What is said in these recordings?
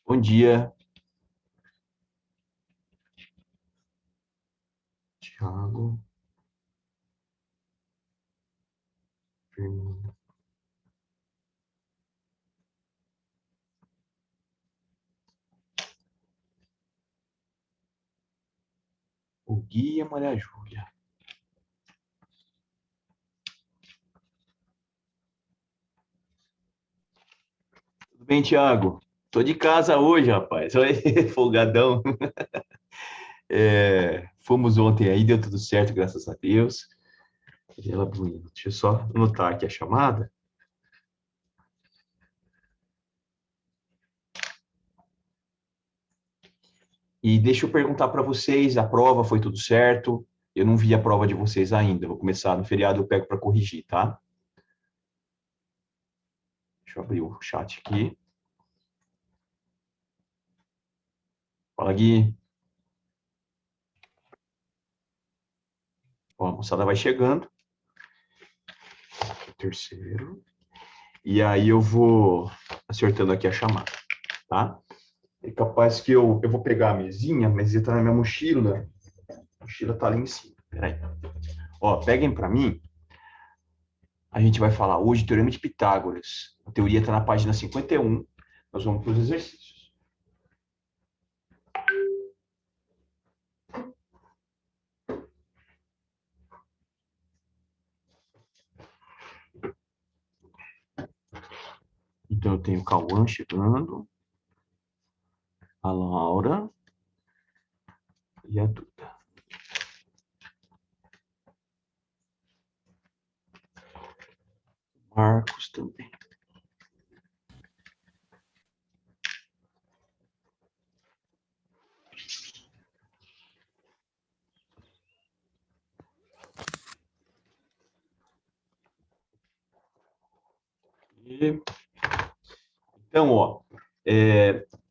Bom dia, Thiago, Fernando. O Gui e a Maria Júlia. Tudo bem, Thiago? Tô de casa hoje, rapaz. Oi, folgadão. Fomos ontem aí, deu tudo certo, graças a Deus. Ela bonita. Deixa eu só anotar aqui a chamada. E deixa eu perguntar para vocês, a prova foi tudo certo? Eu não vi a prova de vocês ainda. Vou começar no feriado, eu pego para corrigir, tá? Deixa eu abrir o chat aqui. Fala, Gui. Ó, a moçada vai chegando. Terceiro. E aí eu vou acertando aqui a chamada, tá? É capaz que eu vou pegar a mesinha tá na minha mochila. A mochila tá ali em cima. Peraí. Ó, peguem para mim. A gente vai falar hoje Teorema de Pitágoras. A teoria está na página 51. Nós vamos para os exercícios. Então, eu tenho o Cauã chegando, a Laura e a Duda. Marcos também. E, então, ó,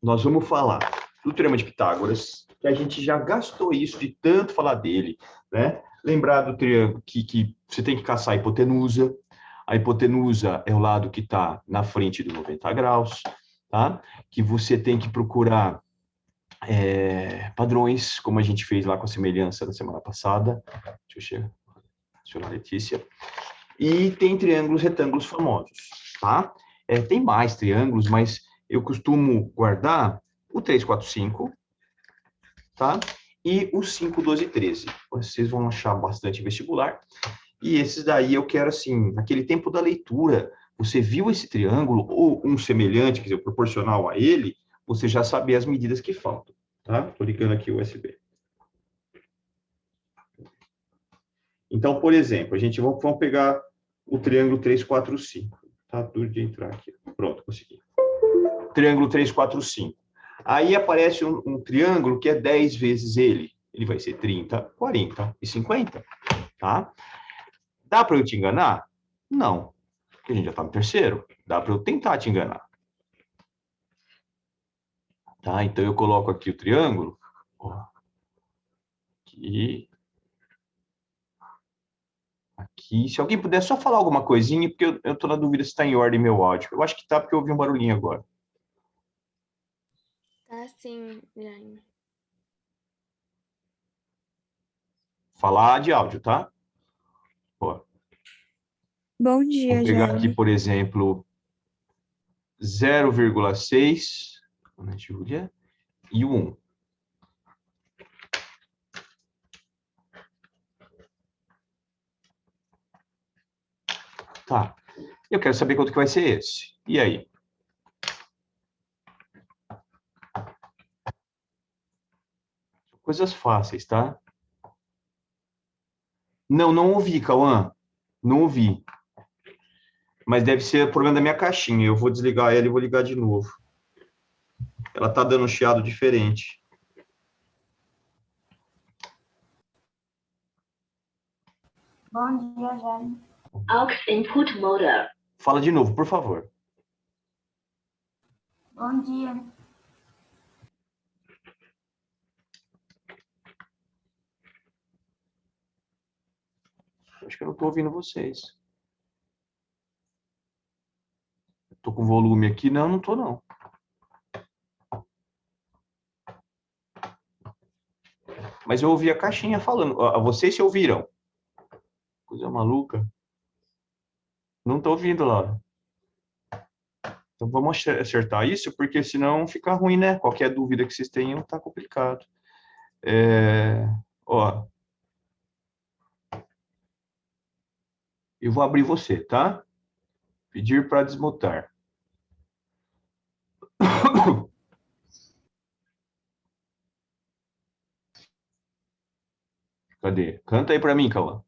nós vamos falar do Teorema de Pitágoras, que a gente já gastou isso de tanto falar dele, né? Lembrar do triângulo que você tem que caçar a hipotenusa. A hipotenusa é o lado que está na frente do 90 graus, tá? Que você tem que procurar padrões, como a gente fez lá com a semelhança na semana passada. Deixa eu acionar a Letícia. E tem triângulos retângulos famosos, tá? Tem mais triângulos, mas eu costumo guardar o 3, 4, 5, tá? E o 5, 12 e 13. Vocês vão achar bastante vestibular. E esses daí eu quero, assim, naquele tempo da leitura, você viu esse triângulo ou um semelhante, quer dizer, proporcional a ele, você já sabe as medidas que faltam, tá? Estou ligando aqui o USB. Então, por exemplo, vamos pegar o triângulo 3, 4, 5. Tá duro de entrar aqui. Pronto, consegui. Triângulo 3, 4, 5. Aí aparece um triângulo que é 10 vezes ele. Ele vai ser 30, 40 e 50. Tá? Dá para eu te enganar? Não, porque a gente já está no terceiro. Dá para eu tentar te enganar. Tá? Então eu coloco aqui o triângulo. Ó, aqui. Aqui. Se alguém puder só falar alguma coisinha, porque eu estou na dúvida se está em ordem meu áudio. Eu acho que está, porque eu ouvi um barulhinho agora. Tá sim, Jane. Falar de áudio, tá? Ó, Bom vou dia, pegar aqui, Jaime. por exemplo, 0,6, Ana Júlia, e o 1. Tá. Eu quero saber quanto que vai ser esse. E aí? Coisas fáceis, tá? Não, não ouvi, Cauã. Não ouvi. Mas deve ser o problema da minha caixinha. Eu vou desligar ela e vou ligar de novo. Ela tá dando um chiado diferente. Bom dia, Jaime. Aux input mode. Fala de novo, por favor. Bom dia. Acho que eu não tô ouvindo vocês. Tô com volume aqui. Não, não tô, não. Mas eu ouvi a caixinha falando. Vocês se ouviram? Coisa maluca. Não estou ouvindo, Laura. Então vamos acertar isso, porque senão fica ruim, né? Qualquer dúvida que vocês tenham, tá complicado. Ó, eu vou abrir você, tá? Pedir para desmutar. Cadê? Canta aí para mim, Cauã.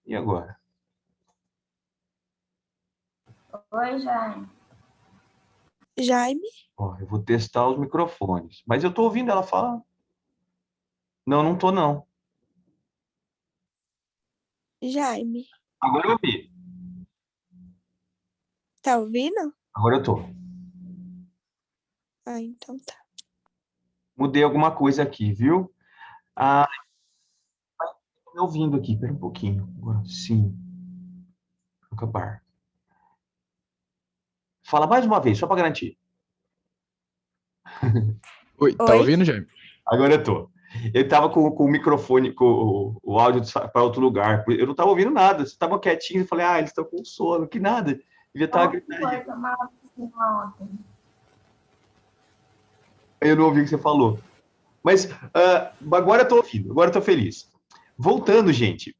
E agora? Oi, Jaime. Jaime? Ó, eu vou testar os microfones. Mas eu tô ouvindo ela falar. Não, não tô, não. Jaime. Agora eu ouvi. Tá ouvindo? Agora eu tô. Ah, então tá. Mudei alguma coisa aqui, viu? Ah, tô me ouvindo aqui. Pera um pouquinho. Agora sim. Acabar. Fala mais uma vez, só para garantir. Oi, tá Oi? ouvindo, Jaime? Agora eu tô. Eu tava com o microfone, com o áudio para outro lugar. Eu não tava ouvindo nada. Você tava quietinho. Eu falei, eles estão com sono. Que nada. Devia estar Como gritando. foi tomar vacina ontem? Eu não ouvi o que você falou. Mas agora eu tô ouvindo. Agora eu tô feliz. Voltando, gente.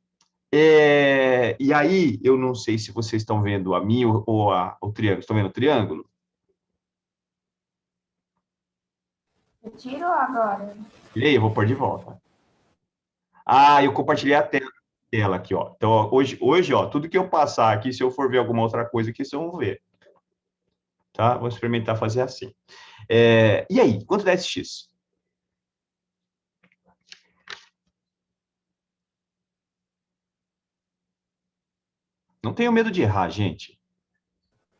E aí, eu não sei se vocês estão vendo a mim ou o triângulo. Estão vendo o triângulo? Você tirou agora? E aí, eu vou pôr de volta. Eu compartilhei a tela aqui, ó. Então, ó, hoje, ó, tudo que eu passar aqui, se eu for ver alguma outra coisa aqui, vocês vão ver. Tá? Vou experimentar fazer assim. E aí, quanto dá esse X? Não tenho medo de errar, gente.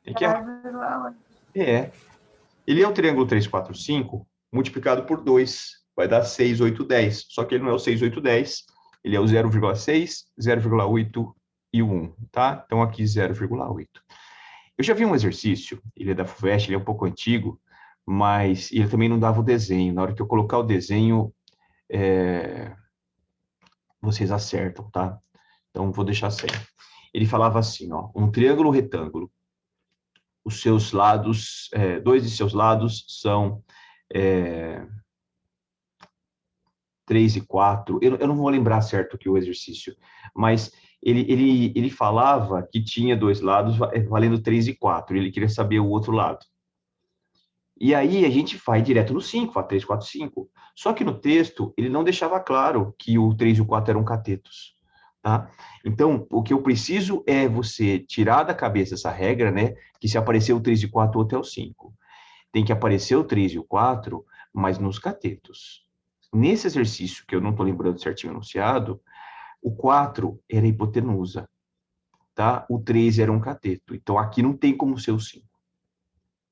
Tem que errar. 10,8. Ele é o triângulo 3, 4, 5, multiplicado por 2, vai dar 6, 8, 10. Só que ele não é o 6, 8, 10, ele é o 0,6, 0,8 e o 1, tá? Então, aqui 0,8. Eu já vi um exercício, ele é da FUVEST, ele é um pouco antigo, mas ele também não dava o desenho. Na hora que eu colocar o desenho, vocês acertam, tá? Então, vou deixar sem. Ele falava assim, ó, um triângulo retângulo, os seus lados, dois de seus lados são 3 e 4, eu não vou lembrar certo que o exercício, mas ele falava que tinha dois lados valendo 3 e 4, ele queria saber o outro lado. E aí a gente vai direto no 5, fala 3, 4, 5. Só que no texto ele não deixava claro que o 3 e o 4 eram catetos. Tá? Então, o que eu preciso é você tirar da cabeça essa regra, né? Que se aparecer o 3 e 4, o outro é o 5. Tem que aparecer o 3 e o 4, mas nos catetos. Nesse exercício, que eu não estou lembrando certinho enunciado, o 4 era hipotenusa, tá? O 3 era um cateto. Então, aqui não tem como ser o 5.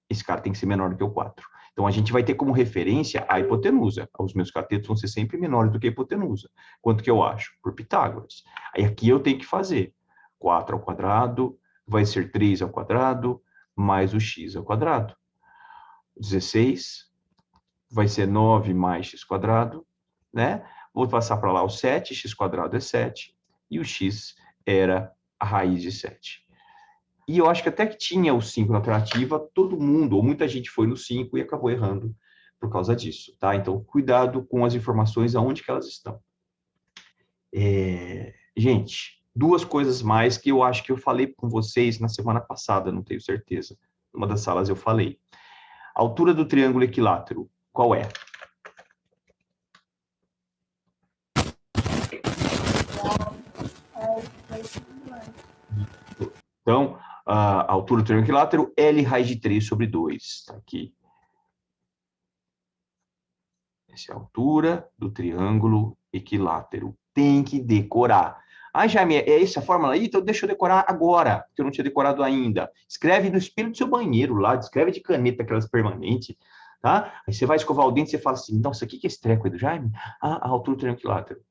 Esse cara tem que ser menor do que o 4. Então, a gente vai ter como referência a hipotenusa. Os meus catetos vão ser sempre menores do que a hipotenusa. Quanto que eu acho? Por Pitágoras. Aí, aqui eu tenho que fazer 4 ao quadrado, vai ser 3 ao quadrado, mais o x ao quadrado. 16 vai ser 9 mais x quadrado, né? Vou passar para lá o 7, x quadrado é 7, e o x era a raiz de 7. E eu acho que até que tinha o 5 na alternativa, todo mundo, ou muita gente foi no 5 e acabou errando por causa disso, tá? Então, cuidado com as informações, aonde que elas estão. Gente, duas coisas mais que eu acho que eu falei com vocês na semana passada, não tenho certeza. Numa das salas eu falei. A altura do triângulo equilátero, qual é? Então, a altura do triângulo equilátero, L raiz de 3 sobre 2. Tá aqui. Essa é a altura do triângulo equilátero. Tem que decorar. Jaime, é essa a fórmula aí? Então deixa eu decorar agora, que eu não tinha decorado ainda. Escreve no espelho do seu banheiro lá, escreve de caneta, aquelas permanentes, tá? Aí você vai escovar o dente e você fala assim, nossa, o que é esse treco aí do Jaime? A altura do triângulo equilátero.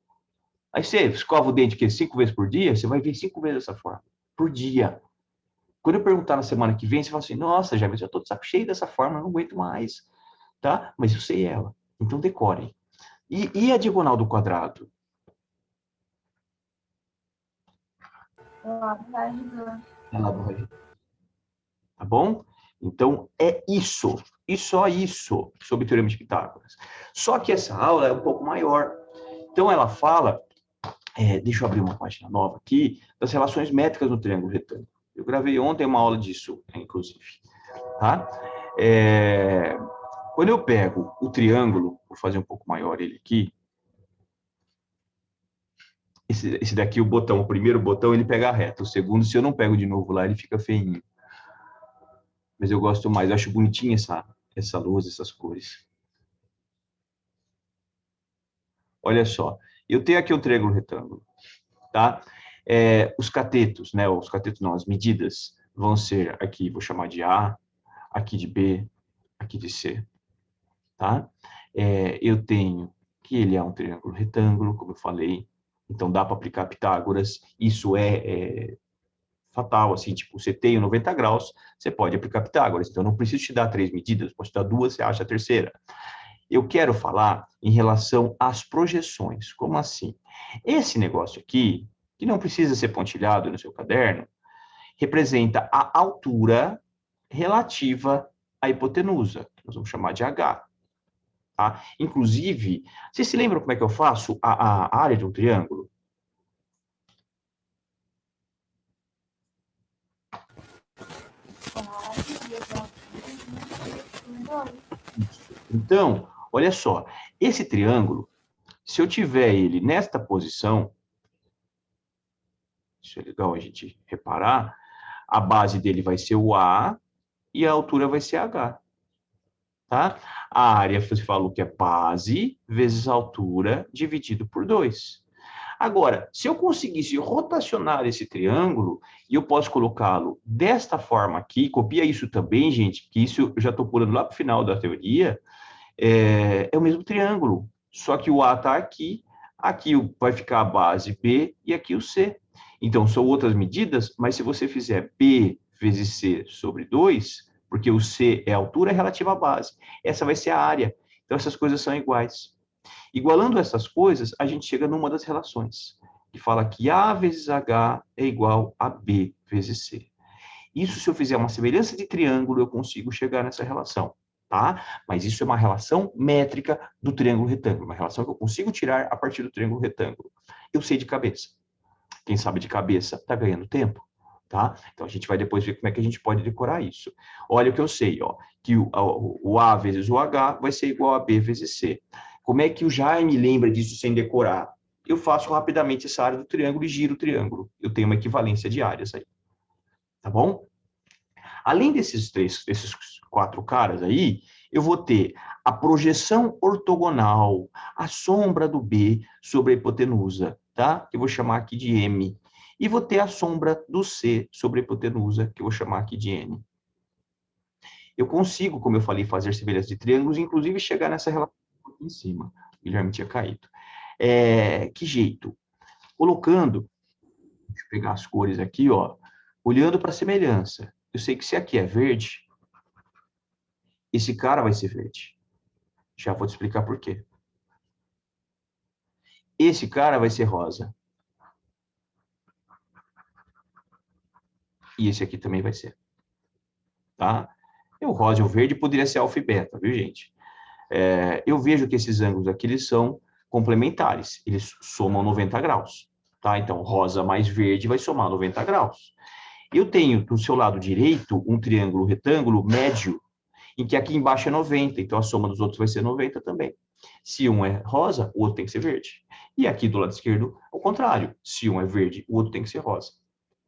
Aí você escova o dente 5 vezes por dia, você vai ver 5 vezes essa forma, por dia. Quando eu perguntar na semana que vem, você fala assim, nossa, Jaime, eu já tô de saco cheio dessa forma, eu não aguento mais, tá? Mas eu sei ela. Então, decorem. E a diagonal do quadrado? Lado raiz de 2. É lado raiz de 2. Tá bom? Então, é isso. E só isso sobre o Teorema de Pitágoras. Só que essa aula é um pouco maior. Então, ela fala... deixa eu abrir uma página nova aqui, das relações métricas no triângulo retângulo. Eu gravei ontem uma aula disso, inclusive. Tá? Quando eu pego o triângulo, vou fazer um pouco maior ele aqui. Esse daqui, o primeiro botão, ele pega reto. O segundo, se eu não pego de novo lá, ele fica feinho. Mas eu gosto mais, eu acho bonitinha essa luz, essas cores. Olha só, eu tenho aqui o triângulo retângulo, tá? Os catetos, né? Os catetos não, as medidas vão ser aqui, vou chamar de A, aqui de B, aqui de C, tá? Eu tenho que ele é um triângulo retângulo, como eu falei, então dá para aplicar Pitágoras, isso é fatal, assim, tipo, você tem 90 graus, você pode aplicar Pitágoras, então não preciso te dar 3 medidas, posso te dar 2, você acha a terceira. Eu quero falar em relação às projeções, como assim? Esse negócio aqui, que não precisa ser pontilhado no seu caderno, representa a altura relativa à hipotenusa, que nós vamos chamar de H. Tá? Inclusive, vocês se lembram como é que eu faço a área de um triângulo? Então, olha só, esse triângulo, se eu tiver ele nesta posição, isso é legal a gente reparar, a base dele vai ser o A e a altura vai ser H. Tá? A área, você falou que é base vezes altura dividido por 2. Agora, se eu conseguisse rotacionar esse triângulo, e eu posso colocá-lo desta forma aqui, copia isso também, gente, que isso eu já estou pulando lá para o final da teoria, é o mesmo triângulo, só que o A está aqui, aqui vai ficar a base B e aqui o C. Então, são outras medidas, mas se você fizer B vezes C sobre 2, porque o C é a altura relativa à base, essa vai ser a área. Então, essas coisas são iguais. Igualando essas coisas, a gente chega numa das relações, que fala que A vezes H é igual a B vezes C. Isso, se eu fizer uma semelhança de triângulo, eu consigo chegar nessa relação, tá? Mas isso é uma relação métrica do triângulo retângulo, uma relação que eu consigo tirar a partir do triângulo retângulo. Eu sei de cabeça. Quem sabe de cabeça está ganhando tempo, tá? Então, a gente vai depois ver como é que a gente pode decorar isso. Olha o que eu sei, ó, que o A vezes o H vai ser igual a B vezes C. Como é que o Jaime lembra disso sem decorar? Eu faço rapidamente essa área do triângulo e giro o triângulo. Eu tenho uma equivalência de áreas aí. Tá bom? Além desses 4 caras aí, eu vou ter a projeção ortogonal, a sombra do B sobre a hipotenusa, tá? Que eu vou chamar aqui de M. E vou ter a sombra do C sobre a hipotenusa, que eu vou chamar aqui de N. Eu consigo, como eu falei, fazer semelhanças de triângulos, inclusive chegar nessa relação aqui em cima. O Guilherme tinha caído. Que jeito? Colocando, deixa eu pegar as cores aqui, ó, olhando para a semelhança. Eu sei que se aqui é verde, esse cara vai ser verde. Já vou te explicar por quê. Esse cara vai ser rosa. E esse aqui também vai ser. Tá? E o rosa e o verde poderia ser alfa e beta, viu, gente? Eu vejo que esses ângulos aqui, eles são complementares. Eles somam 90 graus. Tá? Então, rosa mais verde vai somar 90 graus. Eu tenho, do seu lado direito, um triângulo retângulo médio, em que aqui embaixo é 90, então a soma dos outros vai ser 90 também. Se um é rosa, o outro tem que ser verde. E aqui do lado esquerdo, ao contrário. Se um é verde, o outro tem que ser rosa.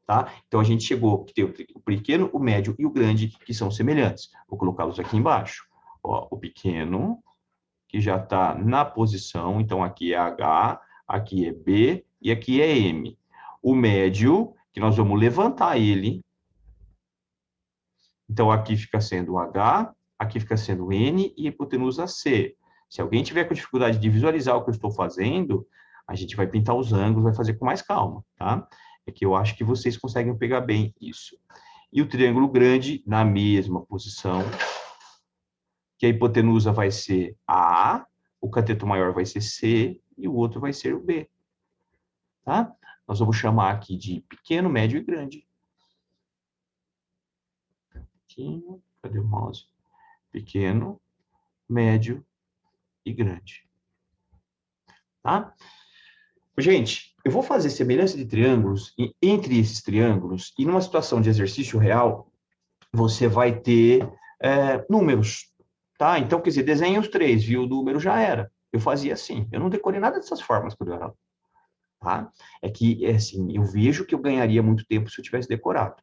Tá? Então, a gente chegou que tem o pequeno, o médio e o grande, que são semelhantes. Vou colocá-los aqui embaixo. Ó, o pequeno, que já está na posição, então aqui é H, aqui é B e aqui é M. O médio, que nós vamos levantar ele. Então, aqui fica sendo H, aqui fica sendo N e a hipotenusa C. Se alguém tiver com dificuldade de visualizar o que eu estou fazendo, a gente vai pintar os ângulos, vai fazer com mais calma, tá? É que eu acho que vocês conseguem pegar bem isso. E o triângulo grande, na mesma posição, que a hipotenusa vai ser A, o cateto maior vai ser C e o outro vai ser o B. Tá? Nós vamos chamar aqui de pequeno, médio e grande. Pequeno, cadê o mouse? Pequeno, médio e grande. Tá? Gente, eu vou fazer semelhança de triângulos e entre esses triângulos e numa situação de exercício real, você vai ter números, tá? Então, quer dizer, desenha os três, viu? O número já era. Eu fazia assim. Eu não decorei nada dessas formas quando eu era aluno, tá? É que, assim, eu vejo que eu ganharia muito tempo se eu tivesse decorado.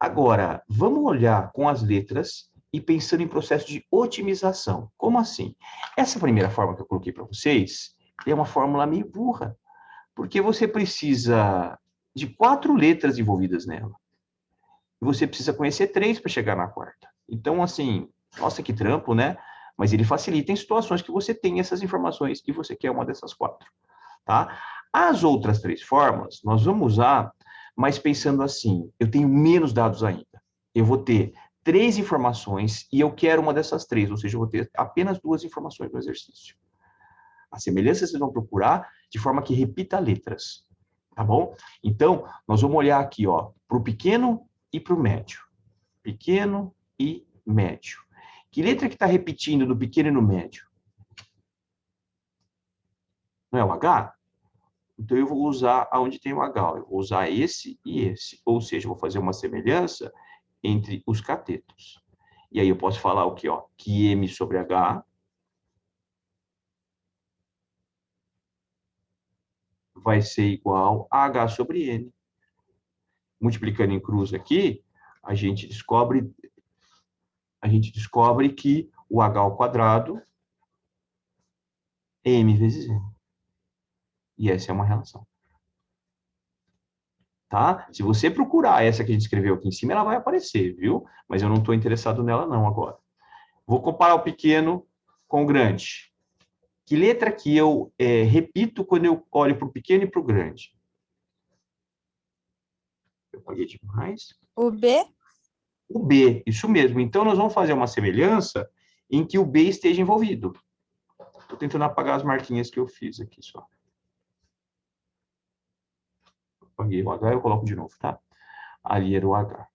Agora, vamos olhar com as letras e pensando em processo de otimização. Como assim? Essa primeira forma que eu coloquei para vocês é uma fórmula meio burra, porque você precisa de 4 letras envolvidas nela. E você precisa conhecer 3 para chegar na quarta. Então, assim, nossa, que trampo, né? Mas ele facilita em situações que você tem essas informações e você quer uma dessas 4, tá? As outras 3 fórmulas, nós vamos usar, mas pensando assim, eu tenho menos dados ainda. Eu vou ter 3 informações e eu quero uma dessas 3, ou seja, eu vou ter apenas 2 informações no exercício. A semelhança vocês vão procurar de forma que repita letras, tá bom? Então, nós vamos olhar aqui, ó, para o pequeno e para o médio. Pequeno e médio. Que letra que está repetindo no pequeno e no médio? Não é o H? Então, eu vou usar aonde tem o H. Eu vou usar esse e esse. Ou seja, eu vou fazer uma semelhança entre os catetos. E aí eu posso falar o quê? Ó? Que M sobre H vai ser igual a H sobre N. Multiplicando em cruz aqui, a gente descobre que o H ao quadrado é M vezes N. E essa é uma relação. Tá? Se você procurar essa que a gente escreveu aqui em cima, ela vai aparecer, viu? Mas eu não estou interessado nela não agora. Vou comparar o pequeno com o grande. Que letra que eu repito quando eu olho para o pequeno e para o grande? Eu paguei demais. O B? O B, isso mesmo. Então, nós vamos fazer uma semelhança em que o B esteja envolvido. Estou tentando apagar as marquinhas que eu fiz aqui só. Apaguei o H, eu coloco de novo, tá? Ali era o H.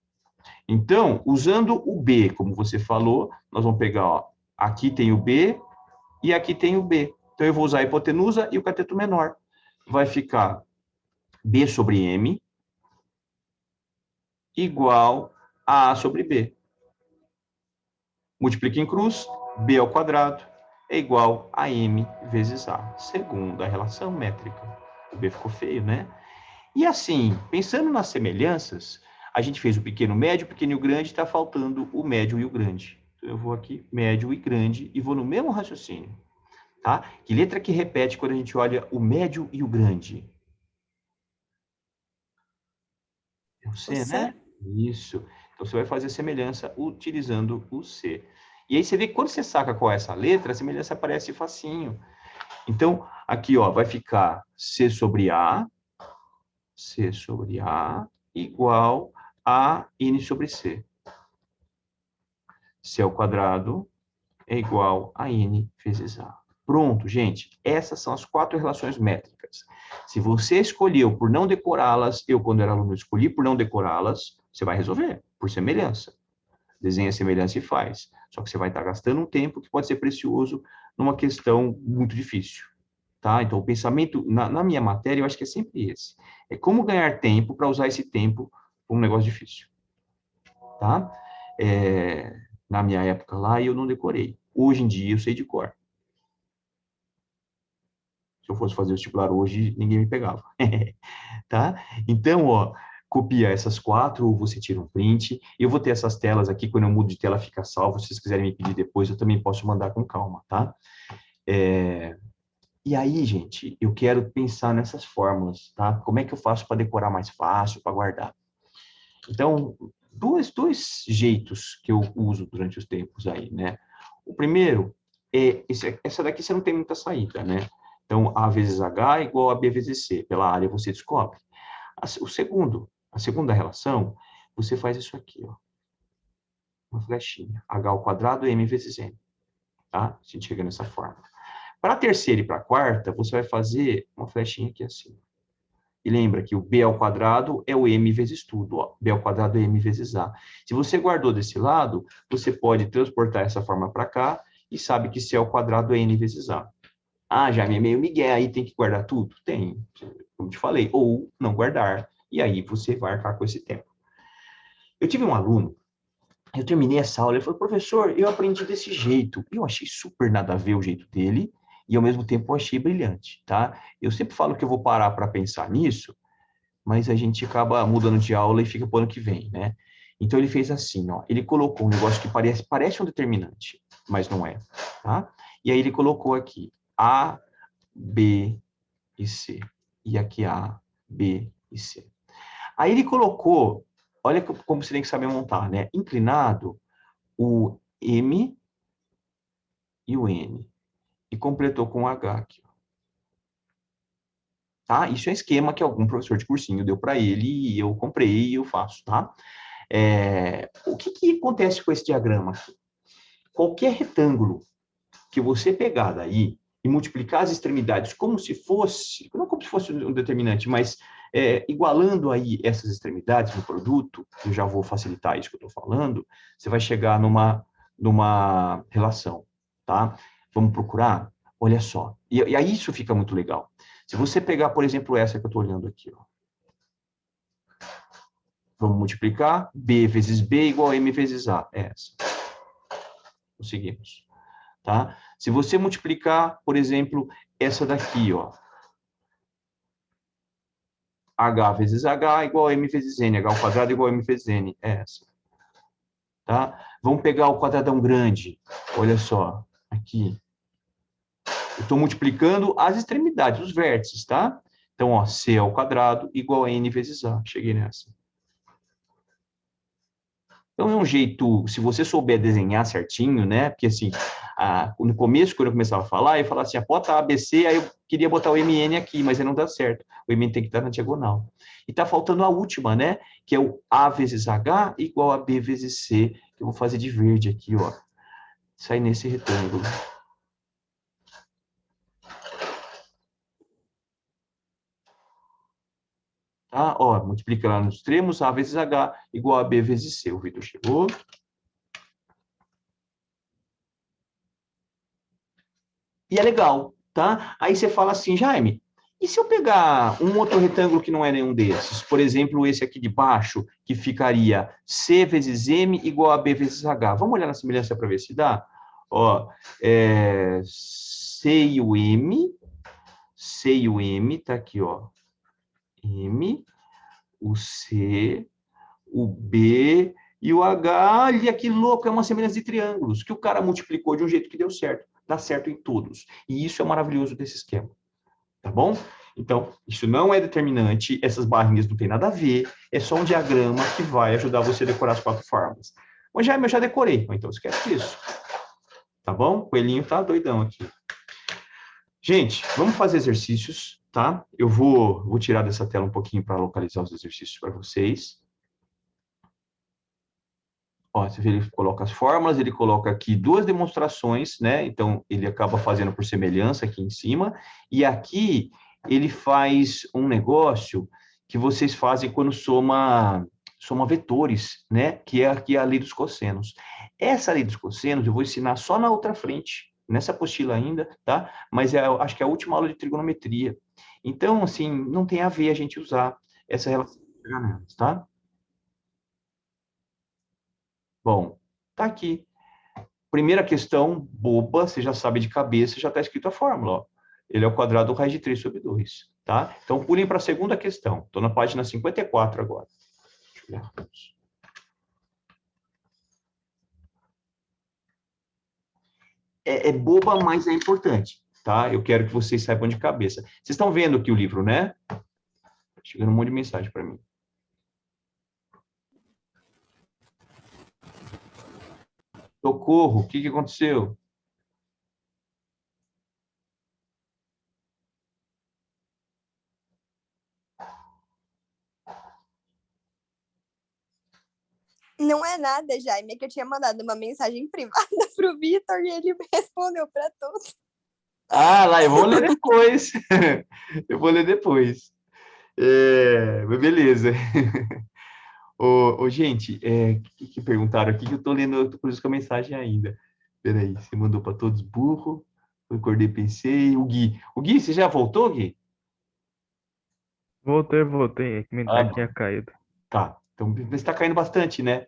Então, usando o B, como você falou, nós vamos pegar, ó, aqui tem o B e aqui tem o B. Então, eu vou usar a hipotenusa e o cateto menor. Vai ficar B sobre M igual a sobre B. Multiplica em cruz, B ao quadrado é igual a M vezes A. Segunda relação métrica. O B ficou feio, né? E assim, pensando nas semelhanças, a gente fez o pequeno, médio, o pequeno e o grande, está faltando o médio e o grande. Então, eu vou aqui, médio e grande, e vou no mesmo raciocínio. Tá? Que letra que repete quando a gente olha o médio e o grande? É o C, né? Isso. Então, você vai fazer a semelhança utilizando o C. E aí você vê que quando você saca qual é essa letra, a semelhança aparece facinho. Então, aqui, ó, vai ficar C sobre A igual a N sobre C. C ao quadrado é igual a N vezes A. Pronto, gente. Essas são as 4 relações métricas. Se você escolheu por não decorá-las, eu, quando era aluno, escolhi por não decorá-las, você vai resolver, por semelhança. Desenha a semelhança e faz. Só que você vai estar gastando um tempo que pode ser precioso numa questão muito difícil. Tá? Então, o pensamento, na minha matéria, eu acho que é sempre esse. É como ganhar tempo para usar esse tempo para um negócio difícil. Tá? Na minha época lá, eu não decorei. Hoje em dia, eu sei de cor. Se eu fosse fazer vestibular hoje, ninguém me pegava. Tá? Então, ó, copia essas 4, ou você tira um print. Eu vou ter essas telas aqui, quando eu mudo de tela fica salvo. Se vocês quiserem me pedir depois, eu também posso mandar com calma, tá? E aí, gente, eu quero pensar nessas fórmulas, tá? Como é que eu faço para decorar mais fácil, para guardar? Então, dois jeitos que eu uso durante os tempos aí, né? O primeiro essa daqui você não tem muita saída, né? Então, A vezes H é igual a B vezes C. Pela área você descobre. A segunda relação, você faz isso aqui, ó. Uma flechinha. H ao quadrado M vezes N. Tá? A gente chega nessa forma. Para a terceira e para a quarta, você vai fazer uma flechinha aqui assim. E lembra que o b ao quadrado é o m vezes tudo, ó. B ao quadrado é m vezes a. Se você guardou desse lado, você pode transportar essa forma para cá e sabe que c ao quadrado é n vezes a. Ah, Jaime, é meio migué, aí tem que guardar tudo? Tem, como te falei. Ou não guardar, e aí você vai arcar com esse tempo. Eu tive um aluno, eu terminei essa aula, ele falou, professor, eu aprendi desse jeito. Eu achei super nada a ver o jeito dele, e ao mesmo tempo eu achei brilhante, tá? Eu sempre falo que eu vou parar para pensar nisso, mas a gente acaba mudando de aula e fica para o ano que vem, né? Então ele fez assim, ó, ele colocou um negócio que parece um determinante, mas não é, tá? E aí ele colocou aqui A, B e C. E aqui A, B e C. Aí ele colocou, olha como você tem que saber montar, né? Inclinado, o M e o N. E completou com o H aqui. Tá? Isso é esquema que algum professor de cursinho deu para ele e eu comprei e eu faço, tá? O que acontece com esse diagrama aqui? Qualquer retângulo que você pegar daí e multiplicar as extremidades como se fosse, não como se fosse um determinante, mas igualando aí essas extremidades no produto, eu já vou facilitar isso que eu estou falando, você vai chegar numa relação, tá? Vamos procurar? Olha só. E aí isso fica muito legal. Se você pegar, por exemplo, essa que eu estou olhando aqui, ó. Vamos multiplicar, B vezes B igual a M vezes A. É essa. Conseguimos. Tá? Se você multiplicar, por exemplo, essa daqui, ó. H vezes H igual a M vezes N. H ao quadrado igual a M vezes N. É essa. Tá? Vamos pegar o quadradão grande. Olha só. Aqui. Eu estou multiplicando as extremidades, os vértices, tá? Então, ó, C ao quadrado igual a N vezes A. Cheguei nessa. Então, é um jeito, se você souber desenhar certinho, né? Porque, assim, no começo, quando eu começava a falar, eu falava assim, bota ABC, aí eu queria botar o MN aqui, mas aí não dá certo. O MN tem que estar na diagonal. E tá faltando a última, né? Que é o A vezes H igual a B vezes C, que eu vou fazer de verde aqui, ó. Sai nesse retângulo. Tá? Ó, multiplica lá nos extremos, A vezes H igual a B vezes C. O Vitor chegou. E é legal, tá? Aí você fala assim, Jaime, e se eu pegar um outro retângulo que não é nenhum desses? Por exemplo, esse aqui de baixo, que ficaria C vezes M igual a B vezes H. Vamos olhar na semelhança para ver se dá? Ó, C e o M, tá aqui, ó. M, o C, o B e o H. Olha que louco, é uma semelhança de triângulos, que o cara multiplicou de um jeito que deu certo. Dá certo em todos. E isso é maravilhoso desse esquema. Tá bom? Então, isso não é determinante, essas barrinhas não tem nada a ver, é só um diagrama que vai ajudar você a decorar as 4 formas. Mas eu já decorei, então esquece disso. Tá bom? O coelhinho tá doidão aqui. Gente, vamos fazer exercícios, tá? Eu vou tirar dessa tela um pouquinho para localizar os exercícios para vocês. Ó, você vê, ele coloca as fórmulas, ele coloca aqui 2 demonstrações, né? Então, ele acaba fazendo por semelhança aqui em cima. E aqui, ele faz um negócio que vocês fazem quando soma vetores, né? Que é aqui a lei dos cossenos. Essa lei dos cossenos eu vou ensinar só na outra frente, nessa apostila ainda, tá? Mas acho que é a última aula de trigonometria. Então, assim, não tem a ver a gente usar essa relação de pagamentos, tá? Bom, tá aqui. Primeira questão, boba, você já sabe de cabeça, já está escrito a fórmula. Ó. Ele é o quadrado do raiz de 3 sobre 2. Tá? Então, pulem para a segunda questão. Estou na página 54 agora. Deixa eu olhar. É boba, mas é importante. Tá? Eu quero que vocês saibam de cabeça. Vocês estão vendo aqui o livro, né? Chegando um monte de mensagem para mim. Socorro, o que aconteceu? Não é nada, Jaime, é que eu tinha mandado uma mensagem privada pro Vitor e ele me respondeu para todos. Ah, lá, eu vou ler depois. Eu vou ler depois. Mas beleza. Gente, que perguntaram aqui que eu tô lendo, eu tô com a mensagem ainda. Peraí, você mandou para todos burro. Eu acordei, pensei. O Gui, você já voltou, Gui? Voltei. É que minha Ah, internet tinha caído. tá. Então, você tá caindo bastante, né?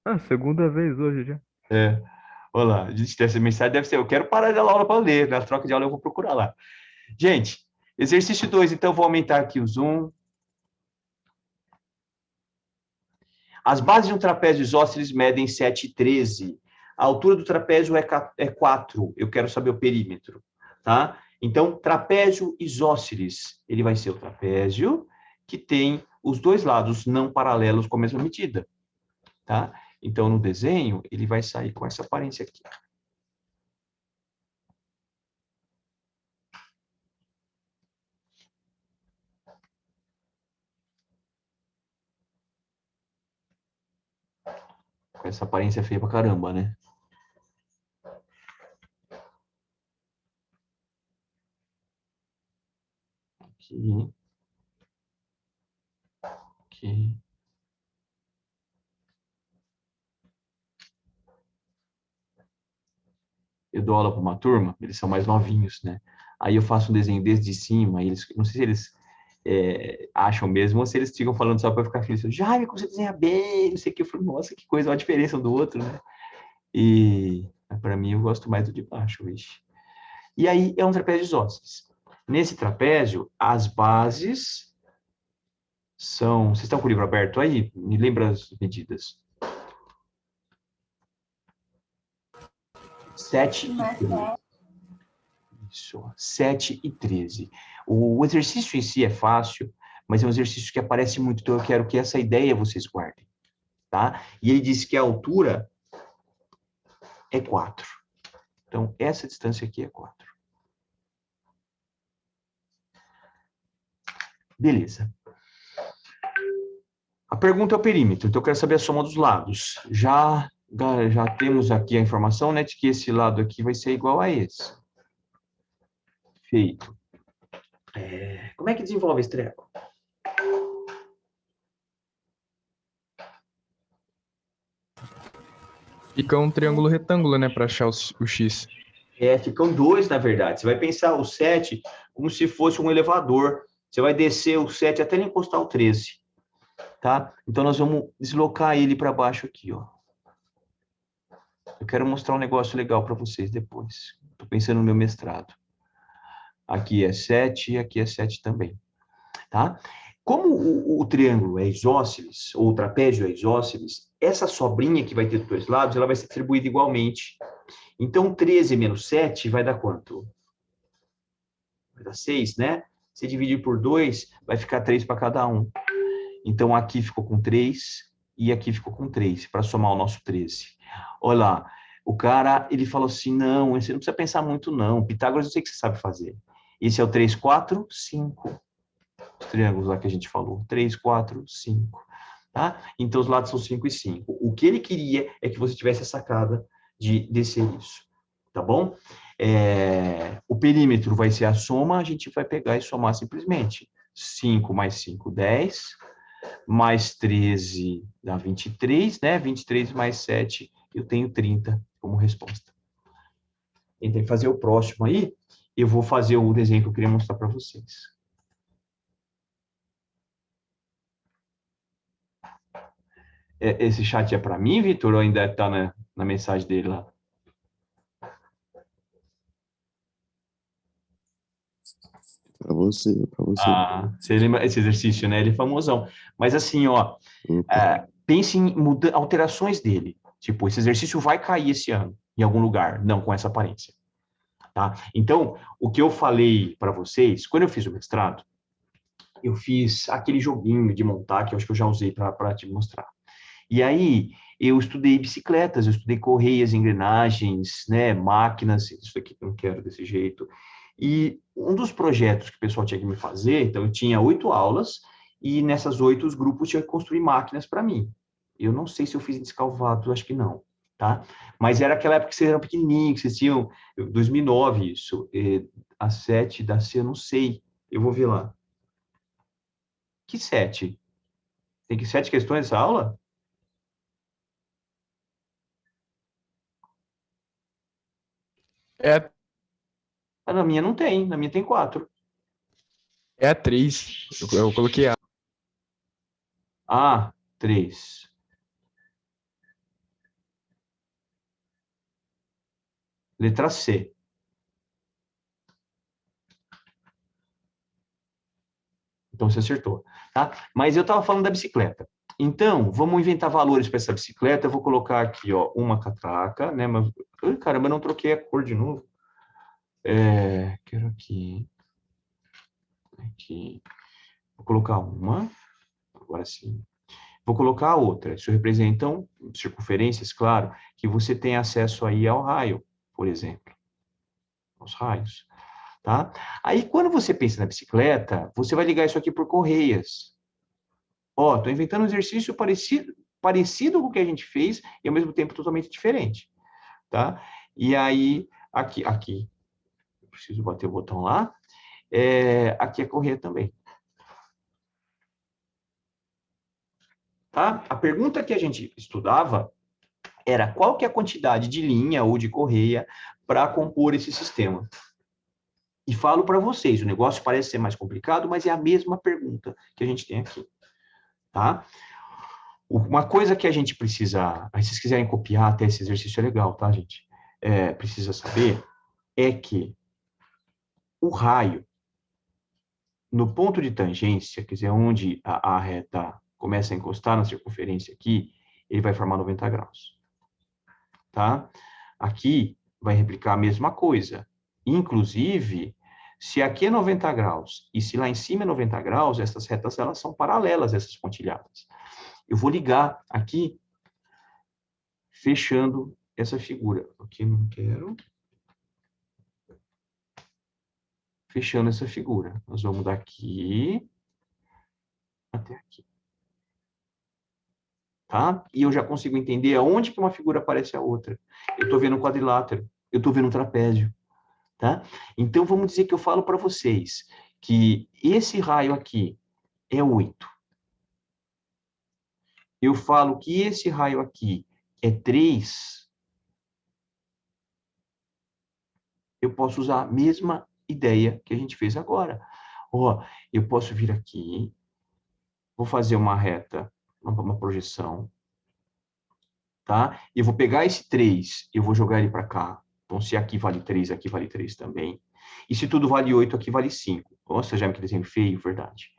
Ah, segunda vez hoje já. Olha lá, a gente tem essa mensagem, deve ser, eu quero parar de dar aula para ler, na troca de aula eu vou procurar lá. Gente, exercício 2, então eu vou aumentar aqui o zoom. As bases de um trapézio isósceles medem 7,13. A altura do trapézio é 4. Eu quero saber o perímetro, tá? Então, trapézio isósceles, ele vai ser o trapézio que tem os dois lados não paralelos com a mesma medida, tá? Então, no desenho, ele vai sair com essa aparência aqui. Com essa aparência feia pra caramba, né? Aqui. Aqui. Eu dou aula para uma turma, eles são mais novinhos, né? Aí eu faço um desenho desde cima, e eles, não sei se eles acham mesmo, ou se eles ficam falando só para ficar feliz. Jaime, como você desenha bem, não sei o que. Eu falo, nossa, que coisa, olha a diferença um do outro, né? E para mim eu gosto mais do de baixo, vixe. E aí é um trapézio isósceles. Nesse trapézio, as bases são... Vocês estão com o livro aberto aí? Me lembra as medidas. 7 e 13. Isso, 7 e 13. O exercício em si é fácil, mas é um exercício que aparece muito, então eu quero que essa ideia vocês guardem, tá? E ele disse que a altura é 4. Então, essa distância aqui é 4. Beleza. A pergunta é o perímetro, então eu quero saber a soma dos lados. Já temos aqui a informação, né, de que esse lado aqui vai ser igual a esse. Feito. Como é que desenvolve esse treco? Fica um triângulo retângulo, né, para achar o X. Ficam dois, na verdade. Você vai pensar o 7 como se fosse um elevador. Você vai descer o 7 até ele encostar o 13. Tá? Então, nós vamos deslocar ele para baixo aqui, ó. Eu quero mostrar um negócio legal para vocês depois. Estou pensando no meu mestrado. Aqui é 7 e aqui é 7 também. Tá? Como o triângulo é isósceles, ou o trapézio é isósceles, essa sobrinha que vai ter dos dois lados, ela vai ser distribuída igualmente. Então, 13 menos 7 vai dar quanto? Vai dar 6, né? Se dividir por 2, vai ficar 3 para cada um. Então, aqui ficou com 3 e aqui ficou com 3, para somar o nosso 13. Olha lá, o cara, ele falou assim, não, você não precisa pensar muito não, Pitágoras eu sei que você sabe fazer. Esse é o 3, 4, 5. Os triângulos lá que a gente falou, 3, 4, 5. Tá? Então, os lados são 5 e 5. O que ele queria é que você tivesse a sacada de descer isso, tá bom? O perímetro vai ser a soma, a gente vai pegar e somar simplesmente. 5 mais 5, 10, mais 13 dá 23, né? 23 mais 7, eu tenho 30 como resposta. Então, fazer o próximo aí, eu vou fazer o desenho que eu queria mostrar para vocês. Esse chat é para mim, Vitor, ou ainda está na mensagem dele lá? Para você, para você. Ah, você lembra esse exercício, né? Ele é famosão. Mas assim, ó, pense em alterações dele. Tipo, esse exercício vai cair esse ano, em algum lugar, não com essa aparência. Tá? Então, o que eu falei para vocês, quando eu fiz o mestrado, eu fiz aquele joguinho de montar, que eu acho que eu já usei para te mostrar. E aí, eu estudei bicicletas, eu estudei correias, engrenagens, né, máquinas, isso aqui eu não quero desse jeito. E um dos projetos que o pessoal tinha que me fazer, então eu tinha 8 aulas, e nessas 8 os grupos tinham que construir máquinas para mim. Eu não sei se eu fiz em descalvado, acho que não, tá? Mas era aquela época que vocês eram pequenininhos, que vocês tinham, 2009 isso, a 7 da C, eu não sei, eu vou ver lá. Que 7? Tem que 7 questões essa aula? É, Ah, na minha não tem, na minha tem 4. é a 3. Eu coloquei a. Ah, 3. Letra C. Então você acertou, tá? Mas eu estava falando da bicicleta. Então, vamos inventar valores para essa bicicleta. Eu vou colocar aqui, ó, uma catraca, né? Mas, ai, caramba, eu não troquei a cor de novo. Quero aqui. Aqui. Vou colocar uma. Agora sim. Vou colocar a outra. Isso representam circunferências, claro, que você tem acesso aí ao raio, por exemplo. Aos raios, tá? Aí, quando você pensa na bicicleta, você vai ligar isso aqui por correias. Ó, estou inventando um exercício parecido com o que a gente fez e, ao mesmo tempo, totalmente diferente, tá? E aí, aqui, eu preciso bater o botão lá, aqui é correia também. Tá? A pergunta que a gente estudava era qual que é a quantidade de linha ou de correia para compor esse sistema. E falo para vocês, o negócio parece ser mais complicado, mas é a mesma pergunta que a gente tem aqui, tá? Uma coisa que a gente precisa, se vocês quiserem copiar até esse exercício é legal, tá, gente? Precisa saber é que o raio, no ponto de tangência, quer dizer, onde a reta começa a encostar na circunferência aqui, ele vai formar 90 graus, tá? Aqui vai replicar a mesma coisa. Inclusive, se aqui é 90 graus e se lá em cima é 90 graus, essas retas elas são paralelas, essas pontilhadas. Eu vou ligar aqui, fechando essa figura. Aqui não quero. Fechando essa figura. Nós vamos daqui até aqui. Tá? E eu já consigo entender aonde que uma figura parece a outra. Eu estou vendo um quadrilátero, eu estou vendo um trapézio. Tá? Então, vamos dizer que eu falo para vocês que esse raio aqui é 8. Eu falo que esse raio aqui é 3. Eu posso usar a mesma ideia que a gente fez agora. Ó, eu posso vir aqui, vou fazer uma reta, uma projeção, tá? Eu vou pegar esse 3, eu vou jogar ele para cá. Então, se aqui vale 3, aqui vale 3 também. E se tudo vale 8, aqui vale 5. Nossa, já me que desenho feio, verdade.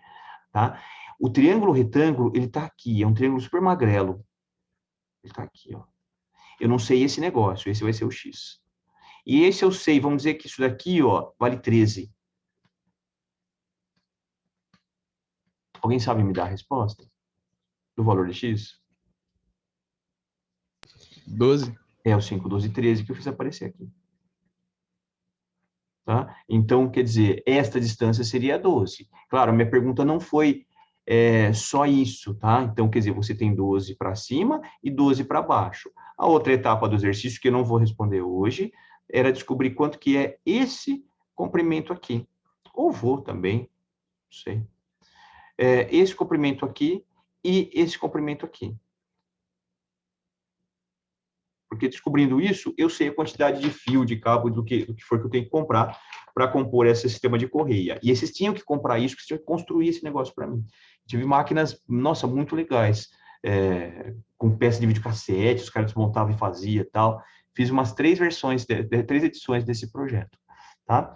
Tá? O triângulo retângulo, ele tá aqui, é um triângulo super magrelo. Ele tá aqui, ó. Eu não sei esse negócio, esse vai ser o X. E esse eu sei, vamos dizer que isso daqui, ó, vale 13. Alguém sabe me dar a resposta do valor de X? 12. É o 5, 12 e 13 que eu fiz aparecer aqui. Tá? Então, quer dizer, esta distância seria 12. Claro, a minha pergunta não foi só isso, tá? Então, quer dizer, você tem 12 para cima e 12 para baixo. A outra etapa do exercício, que eu não vou responder hoje, era descobrir quanto que é esse comprimento aqui. Ou vou também, não sei. Esse comprimento aqui e esse comprimento aqui. Porque descobrindo isso, eu sei a quantidade de fio, de cabo, do que for que eu tenho que comprar para compor esse sistema de correia. E esses tinham que comprar isso, que tinham que construir esse negócio para mim. Tive máquinas, nossa, muito legais, com peça de videocassete, os caras desmontavam e faziam e tal. Fiz umas 3 versões, 3 edições desse projeto. Tá?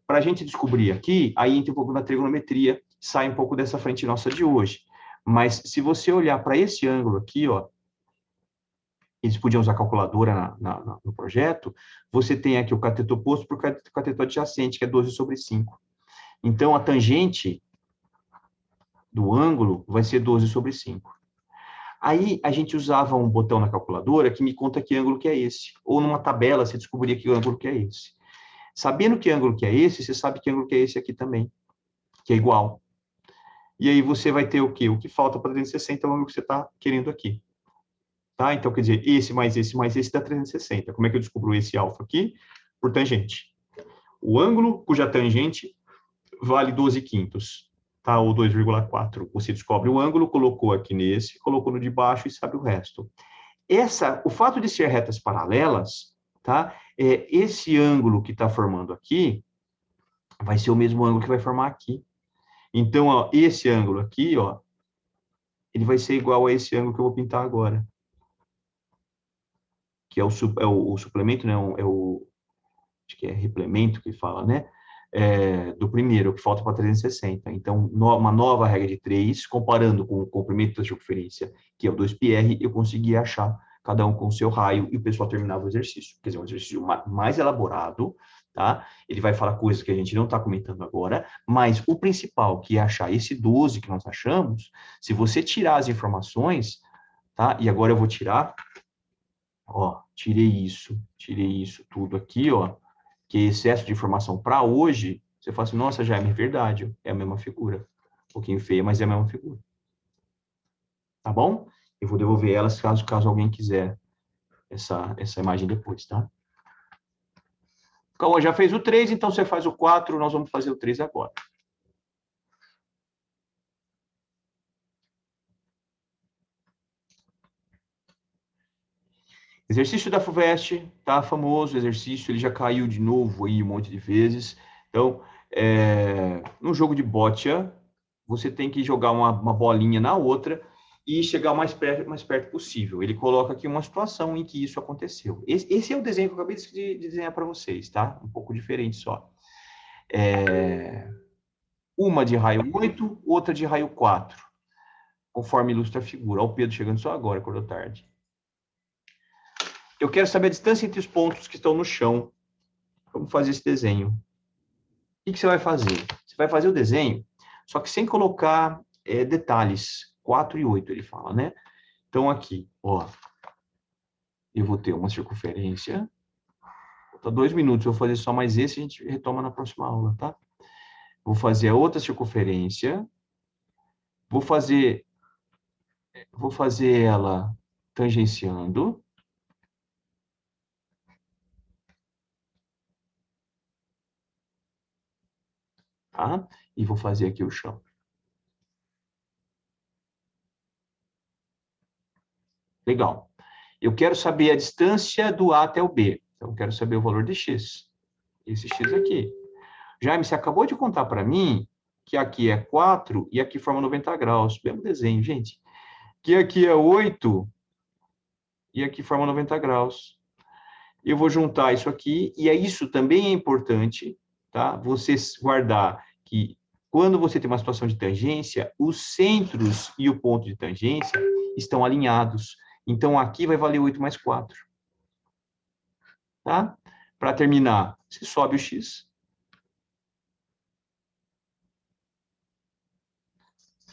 Para a gente descobrir aqui, aí entra um pouco na trigonometria, sai um pouco dessa frente nossa de hoje. Mas se você olhar para esse ângulo aqui, ó, eles podiam usar calculadora no projeto, você tem aqui o cateto oposto por cateto adjacente, que é 12 sobre 5. Então, a tangente do ângulo vai ser 12 sobre 5. Aí, a gente usava um botão na calculadora que me conta que ângulo que é esse. Ou numa tabela, você descobria que ângulo que é esse. Sabendo que ângulo que é esse, você sabe que ângulo que é esse aqui também, que é igual. E aí, você vai ter o quê? O que falta para 360 é o ângulo que você está querendo aqui. Tá? Então, quer dizer, esse mais esse dá 360. Como é que eu descubro esse alfa aqui? Por tangente. O ângulo cuja tangente vale 12 quintos, tá? Ou 2,4. Você descobre o ângulo, colocou aqui nesse, colocou no de baixo e sabe o resto. O fato de ser retas paralelas, tá? Esse ângulo que está formando aqui vai ser o mesmo ângulo que vai formar aqui. Então, ó, esse ângulo aqui, ó, ele vai ser igual a esse ângulo que eu vou pintar agora. Que é o suplemento, né? Acho que é replemento que fala, né? Do primeiro, que falta para 360. Então, uma nova regra de 3, comparando com o comprimento da circunferência, que é o 2πr, eu consegui achar cada um com o seu raio, e o pessoal terminava o exercício. Quer dizer, um exercício mais elaborado, tá? Ele vai falar coisas que a gente não está comentando agora, mas o principal, que é achar esse 12 que nós achamos, se você tirar as informações, tá? E agora eu vou tirar, ó, tirei isso tudo aqui, ó, que é excesso de informação para hoje, você fala assim, nossa, Jaime, é verdade, é a mesma figura. Um pouquinho feia, mas é a mesma figura. Tá bom? Eu vou devolver elas caso alguém quiser essa imagem depois, tá? Cauã já fez o 3, então você faz o 4, nós vamos fazer o 3 agora. Exercício da FUVEST, tá famoso exercício, ele já caiu de novo aí um monte de vezes. Então, no jogo de boccia, você tem que jogar uma bolinha na outra e chegar o mais perto possível. Ele coloca aqui uma situação em que isso aconteceu. Esse é o desenho que eu acabei de desenhar para vocês, tá? Um pouco diferente só. Uma de raio 8, outra de raio 4, conforme ilustra a figura. Olha o Pedro chegando só agora, acordou tarde. Eu quero saber a distância entre os pontos que estão no chão. Vamos fazer esse desenho. O que você vai fazer? Você vai fazer o desenho, só que sem colocar detalhes. 4 e 8, ele fala, né? Então, aqui, ó. Eu vou ter uma circunferência. Falta 2 minutos, eu vou fazer só mais esse e a gente retoma na próxima aula, tá? Vou fazer a outra circunferência. Vou fazer ela tangenciando. Tá? E vou fazer aqui o chão. Legal. Eu quero saber a distância do A até o B. Então, eu quero saber o valor de x. Esse x aqui. Jaime, você acabou de contar para mim que aqui é 4 e aqui forma 90 graus. Mesmo desenho, gente. Que aqui é 8 e aqui forma 90 graus. Eu vou juntar isso aqui, e isso também é importante, tá? Você guardar que quando você tem uma situação de tangência, os centros e o ponto de tangência estão alinhados. Então, aqui vai valer 8 mais 4. Tá? Para terminar, você sobe o x.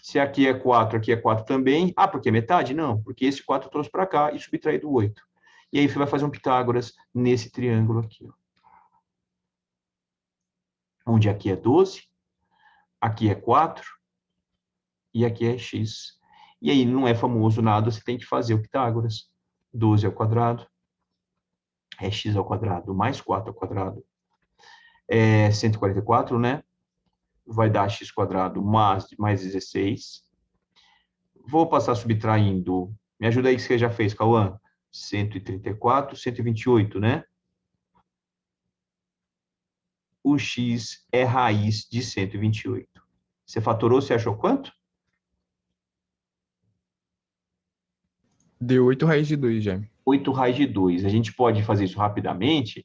Se aqui é 4, aqui é 4 também. Ah, porque é metade? Não, porque esse 4 eu trouxe para cá e subtraí do 8. E aí você vai fazer um Pitágoras nesse triângulo aqui. Ó. Onde aqui é 12, aqui é 4 e aqui é x. E aí não é famoso nada, você tem que fazer o Pitágoras. 12 ao quadrado é x ao quadrado mais 4 ao quadrado. É 144, né? Vai dar x quadrado mais 16. Vou passar subtraindo. Me ajuda aí que você já fez, Cauã. 134, 128, né? O x é raiz de 128. Você fatorou, você achou quanto? Deu 8 raiz de 2, já. 8 raiz de 2. A gente pode fazer isso rapidamente.